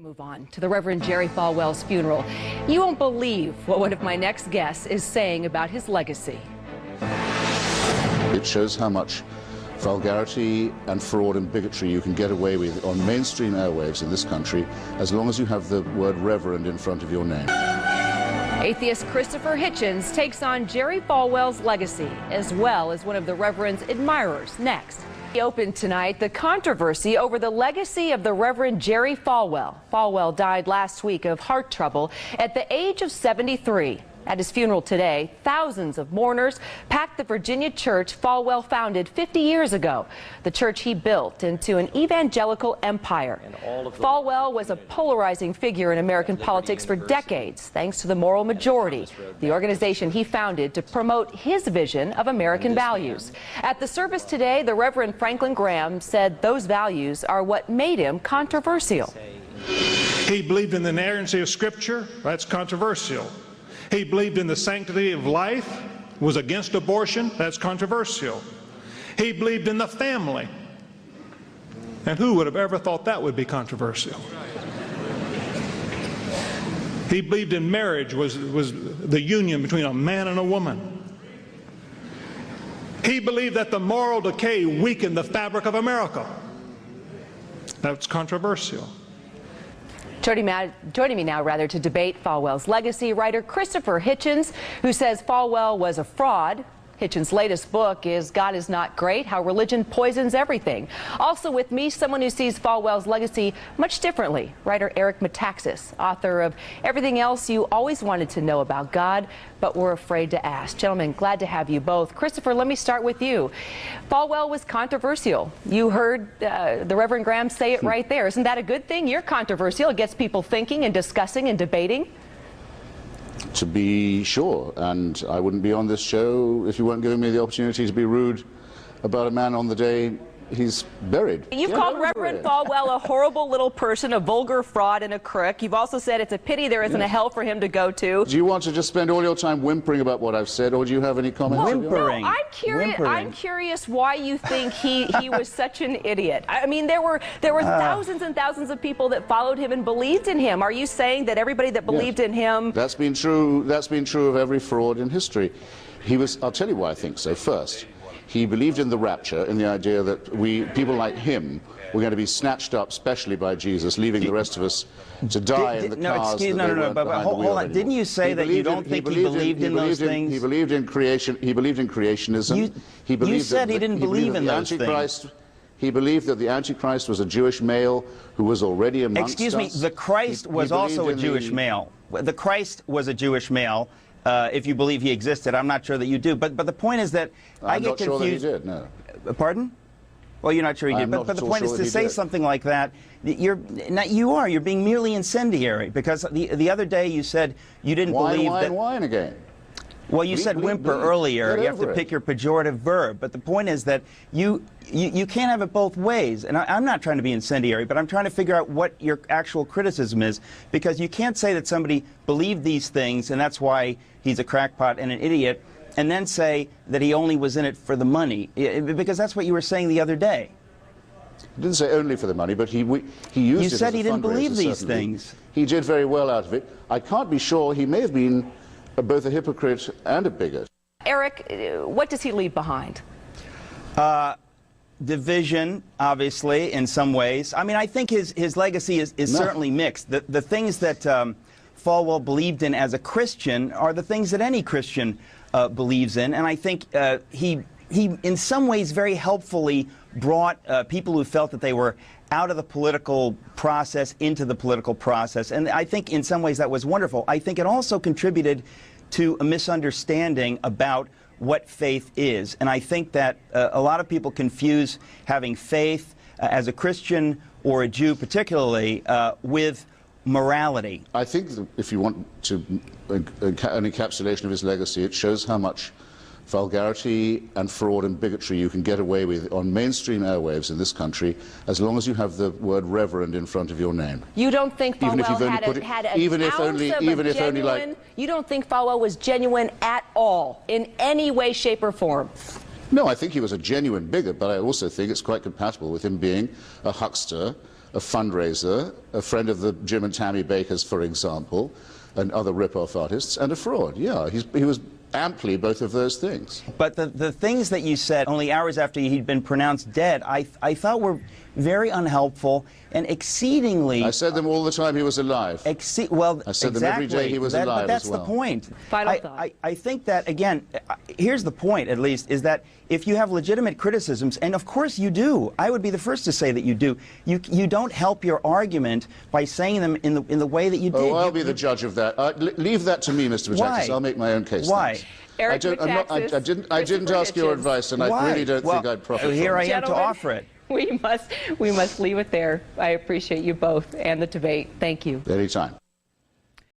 Move on to the Reverend Jerry Falwell's funeral. You won't believe what one of my next guests is saying about his legacy. It shows how much vulgarity and fraud and bigotry you can get away with on mainstream airwaves in this country as long as you have the word Reverend in front of your name. Atheist Christopher Hitchens takes on Jerry Falwell's legacy, as well as one of the Reverend's admirers, next. He opened tonight the controversy over the legacy of the Reverend Jerry Falwell. Falwell died last week of heart trouble at the age of 73. At his funeral today, thousands of mourners packed the Virginia church Falwell founded 50 years ago, the church he built into an evangelical empire. Falwell was a polarizing figure in American politics for decades, thanks to the Moral Majority, the organization he founded to promote his vision of American values. At the service today, the Reverend Franklin Graham said those values are what made him controversial. He believed in the inerrancy of Scripture. That's controversial. He believed in the sanctity of life, was against abortion. That's controversial. He believed in the family. And who would have ever thought that would be controversial? He believed in marriage was the union between a man and a woman. He believed that the moral decay weakened the fabric of America. That's controversial. Joining me now, to debate Falwell's legacy, writer Christopher Hitchens, who says Falwell was a fraud. Hitchens' latest book is God is Not Great, How Religion Poisons Everything. Also with me, someone who sees Falwell's legacy much differently, writer Eric Metaxas, author of Everything Else You Always Wanted to Know About God, but Were Afraid to Ask. Gentlemen, glad to have you both. Christopher, let me start with you. Falwell was controversial. You heard the Reverend Graham say it right there. Isn't that a good thing? You're controversial. It gets people thinking and discussing and debating. To be sure, and I wouldn't be on this show if you weren't giving me the opportunity to be rude about a man on the day he's buried. You've called Reverend Falwell a horrible little person, a vulgar fraud, and a crook. You've also said it's a pity there isn't a hell for him to go to. Do you want to just spend all your time whimpering about what I've said, or do you have any comments? Whimpering. No, I'm curious why you think he was such an idiot. I mean, there were thousands and thousands of people that followed him and believed in him. Are you saying that everybody that believed in him? That's been true. That's been true of every fraud in history. I'll tell you why I think so. First, he believed in the rapture, in the idea that people like him were going to be snatched up, specially by Jesus, leaving the rest of us to die in the cars. But hold on. Didn't you say that you don't think he believed in those things? He believed in creation. He believed in creationism. You said he didn't believe in those things. He believed that the Antichrist was a Jewish male who was already amongst us. Excuse me, the Christ was also a Jewish male. The Christ was a Jewish male. If you believe he existed, I'm not sure that you do. But the point is that I get confused. I'm not sure that he did, no. Pardon? Well, you're not sure he did. But the point is to say something like that. You're being merely incendiary, because the other day you said you didn't believe that. Wine again. Well, you said whimper earlier. You have to pick your pejorative verb. But the point is that you can't have it both ways. And I'm not trying to be incendiary, but I'm trying to figure out what your actual criticism is. Because you can't say that somebody believed these things and that's why he's a crackpot and an idiot, and then say that he only was in it for the money. Because that's what you were saying the other day. He didn't say only for the money, but he used it. You said he didn't believe these things. He did very well out of it. I can't be sure. He may have been both a hypocrite and a bigot. Eric, what does he leave behind? Division, obviously, in some ways. I mean, I think his legacy is certainly mixed. The things that Falwell believed in as a Christian are the things that any Christian believes in, and I think he in some ways very helpfully brought people who felt that they were out of the political process into the political process, and I think in some ways that was wonderful. I think it also contributed to a misunderstanding about what faith is, and I think that a lot of people confuse having faith as a Christian or a Jew particularly with morality. I think that if you want to an encapsulation of his legacy, it shows how much vulgarity and fraud and bigotry you can get away with on mainstream airwaves in this country as long as you have the word Reverend in front of your name. You don't think Falwell had an ounce you don't think Falwell was genuine at all, in any way, shape, or form? No, I think he was a genuine bigot, but I also think it's quite compatible with him being a huckster, a fundraiser, a friend of the Jim and Tammy Bakers, for example, and other rip-off artists, and a fraud. Yeah, he was amply both of those things. But the things that you said only hours after he'd been pronounced dead, I thought were very unhelpful and exceedingly... I said them all the time he was alive. Well, I said them every day he was alive but that's as well. the point. Final thought. I think that, again, here's the point, at least, is that if you have legitimate criticisms, and of course you do, I would be the first to say that you do, you don't help your argument by saying them in the way that you did. Oh, I'll be the judge of that. Leave that to me, Mr. Metaxas. Why? I'll make my own case. Why? Thanks. Eric I didn't ask your advice, and I really don't think I'd profit from it. Here I am Gentlemen, to offer it. We must leave it there. I appreciate you both and the debate. Thank you. Anytime.